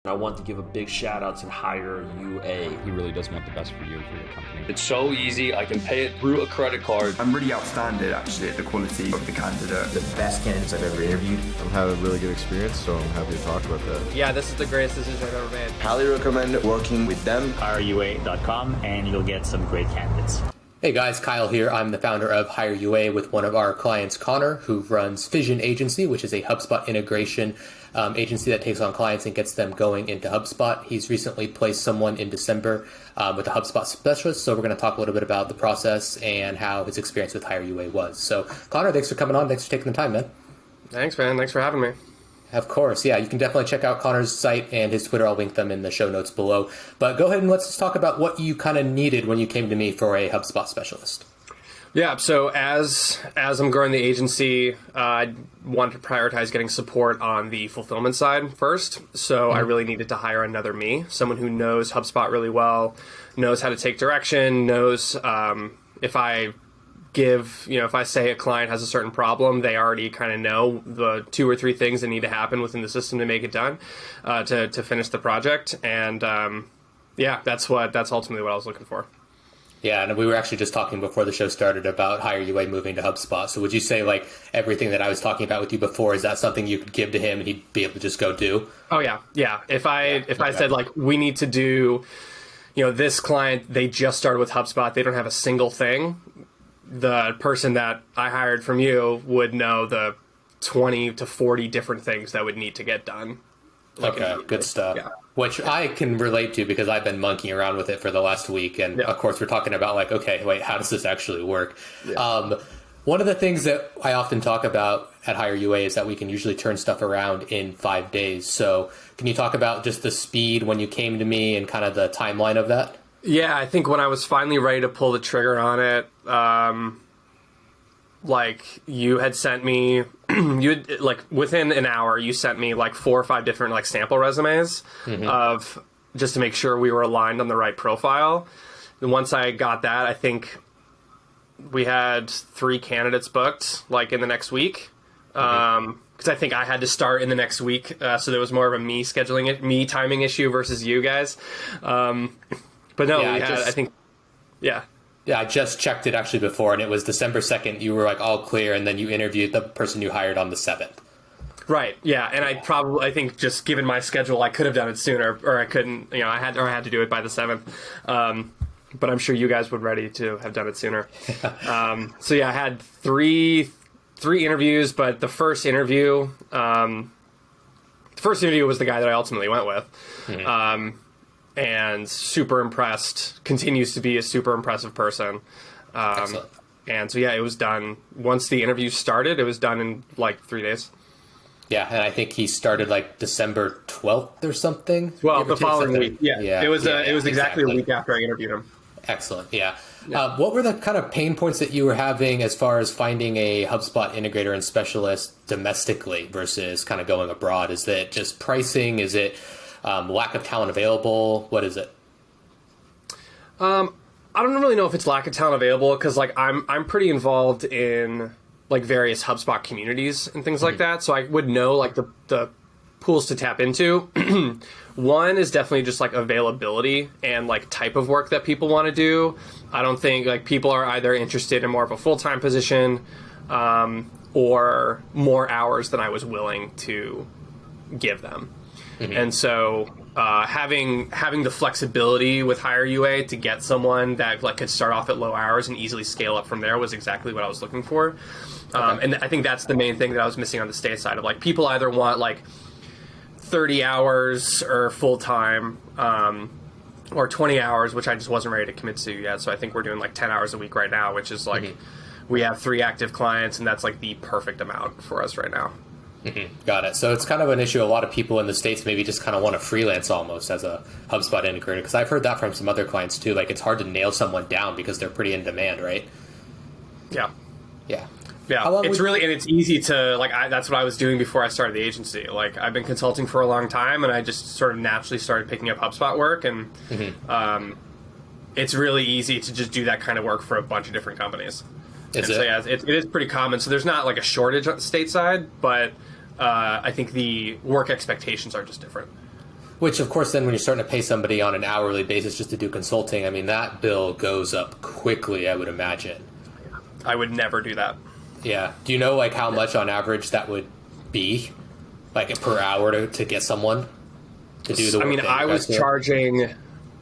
I want to give a big shout out to HireUA. He really does want the best for you and for your company. It's so easy. I can pay it through a credit card. I'm really outstanding actually at the quality of the candidate. The best candidates I've ever interviewed. I'm having a really good experience, so I'm happy to talk about that. Yeah, this is the greatest decision I've ever made. Highly recommend working with them. HireUA.com and you'll get some great candidates. Hey guys, Kyle here. I'm the founder of HireUA with one of our clients, Connor, who runs Fission Agency, which is a HubSpot integration agency that takes on clients and gets them going into HubSpot. He's recently placed someone in December with a HubSpot specialist, so we're going to talk a little bit about the process and how his experience with HireUA was. So Connor, thanks for coming on. Thanks for taking the time, man. Thanks, man. Thanks for having me. Of course, yeah. You can definitely check out Connor's site and his Twitter. I'll link them in the show notes below. But go ahead and let's just talk about what you kind of needed when you came to me for a HubSpot specialist. Yeah, so as I'm growing the agency, I wanted to prioritize getting support on the fulfillment side first. So I really needed to hire another me, someone who knows HubSpot really well, knows how to take direction, knows if I if I say a client has a certain problem, they already kind of know the 2 or 3 things that need to happen within the system to make it done, to finish the project. And that's ultimately what I was looking for. Yeah, and we were actually just talking before the show started about HireUA moving to HubSpot. So would you say like everything that I was talking about with you before, is that something you could give to him and he'd be able to just go do? Oh yeah. If I said like, we need to do, this client, they just started with HubSpot, they don't have a single thing, the person that I hired from you would know the 20 to 40 different things that would need to get done. Okay, good stuff. Yeah. Which I can relate to because I've been monkeying around with it for the last week. And of course, we're talking about like, okay, wait, how does this actually work? Yeah. One of the things that I often talk about at HireUA is that we can usually turn stuff around in 5 days. So can you talk about just the speed when you came to me and kind of the timeline of that? Yeah, I think when I was finally ready to pull the trigger on it, you had sent me, within an hour, you sent me like 4 or 5 different sample resumes of just to make sure we were aligned on the right profile. And once I got that, I think we had 3 candidates booked in the next week. Because I think I had to start in the next week. So there was more of a me timing issue versus you guys. But no, Yeah, I just checked it actually before, and it was December 2nd. You were all clear, and then you interviewed the person you hired on the 7th. Right. Yeah, and I think just given my schedule, I could have done it sooner, or I couldn't. I had to do it by the 7th. But I'm sure you guys would ready to have done it sooner. So yeah, I had three interviews, but the first interview was the guy that I ultimately went with. And super impressed, continues to be a super impressive person. Excellent. And so, it was done. Once the interview started, it was done in 3 days. Yeah, and I think he started December 12th or something. Well, the following week. Yeah. It was exactly a week after I interviewed him. Excellent, yeah. What were the kind of pain points that you were having as far as finding a HubSpot integrator and specialist domestically versus kind of going abroad? Is it just pricing? Is it lack of talent available? What is it? I don't really know if it's lack of talent available because I'm pretty involved in various HubSpot communities and things like that. So I would know the pools to tap into. One is definitely just availability and type of work that people want to do. I don't think people are either interested in more of a full-time position or more hours than I was willing to give them. And so having the flexibility with HireUA to get someone that could start off at low hours and easily scale up from there was exactly what I was looking for. And I think that's the main thing that I was missing on the state side of people either want 30 hours or full-time or 20 hours, which I just wasn't ready to commit to yet. So I think we're doing 10 hours a week right now, which is we have 3 active clients, and that's the perfect amount for us right now. Got it. So it's kind of an issue. A lot of people in the States maybe just kind of want to freelance almost as a HubSpot integrator, because I've heard that from some other clients too. It's hard to nail someone down because they're pretty in demand, right? Yeah. Yeah. Yeah. It's easy to that's what I was doing before I started the agency. I've been consulting for a long time, and I just sort of naturally started picking up HubSpot work, and it's really easy to just do that kind of work for a bunch of different companies. It is pretty common. So there's not a shortage stateside, but I think the work expectations are just different. Which, of course, then when you're starting to pay somebody on an hourly basis just to do consulting, I mean, that bill goes up quickly, I would imagine. I would never do that. Yeah. Do you know, like, how much on average that would be, like, per hour to get someone to do the work? I mean, I was charging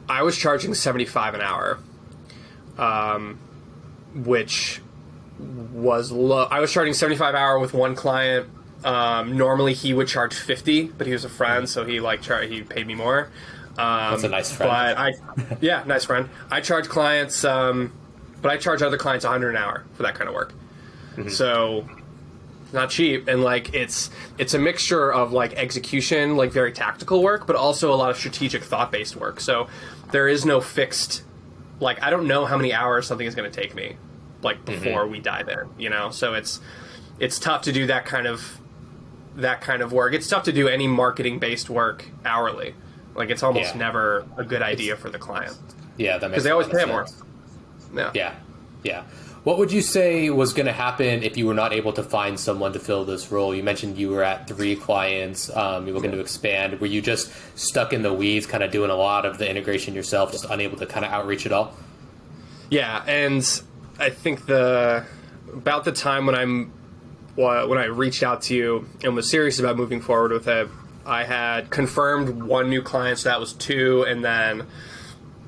$75 an hour, which was low. I was charging $75 an hour with one client. Normally he would charge $50, but he was a friend, so he he paid me more. That's a nice friend. But nice friend. I charge clients, but I charge other clients $100 an hour for that kind of work. Mm-hmm. So not cheap, and like it's a mixture of like execution, like very tactical work, but also a lot of strategic thought-based work. So there is no fixed, like, I don't know how many hours something is going to take me, like, before we dive in, you know. So it's tough to do that kind of work. It's tough to do any marketing-based work hourly. Like, it's almost never a good idea for the client. Yeah, that makes sense. Because they always pay more. Yeah. What would you say was going to happen if you were not able to find someone to fill this role? You mentioned you were at 3 clients. You were looking to expand. Were you just stuck in the weeds, kind of doing a lot of the integration yourself, just unable to kind of outreach at all? Yeah, and I think about the time when I reached out to you and was serious about moving forward with it, I had confirmed 1 new client, so that was 2, and then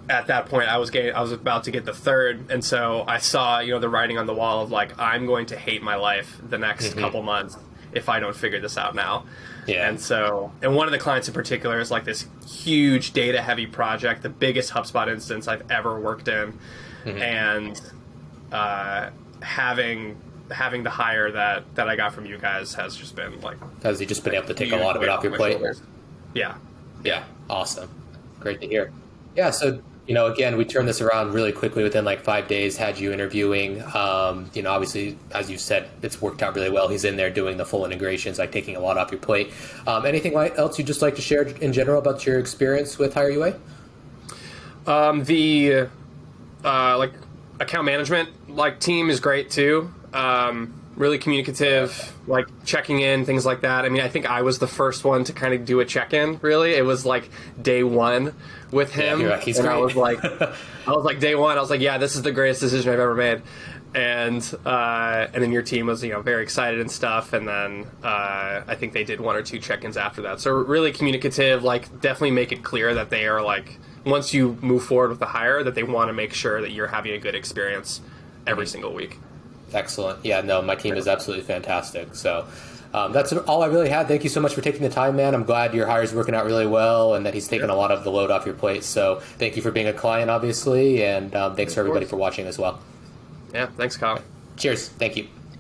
at that point I was about to get the 3rd, and so I saw, the writing on the wall of like, I'm going to hate my life the next couple months if I don't figure this out now. Yeah. And one of the clients in particular is like this huge data heavy project, the biggest HubSpot instance I've ever worked in, and having the hire that I got from you guys has just been like, has you just been able to take a lot of it off your plate? Yeah. Awesome. Great to hear. Yeah. So, again, we turned this around really quickly within like 5 days, had you interviewing. Obviously, as you said, it's worked out really well. He's in there doing the full integrations, like taking a lot off your plate. Anything else you'd just like to share in general about your experience with HireUA? The account management team is great too. Really communicative, like checking in, things like that. I mean, I think I was the first one to kind of do a check-in, really. It was like day 1 with him. Yeah, he's great. I was like day 1, I was like, yeah, this is the greatest decision I've ever made. And then your team was, very excited and stuff. And then I think they did 1 or 2 check-ins after that. So really communicative, definitely make it clear that they are once you move forward with the hire, that they want to make sure that you're having a good experience every single week. Excellent. Yeah, no, my team is absolutely fantastic. So that's all I really had. Thank you so much for taking the time, man. I'm glad your hire's working out really well and that he's taken a lot of the load off your plate. So thank you for being a client, obviously, and thanks for everybody for watching as well. Yeah, thanks, Kyle. Cheers. Thank you.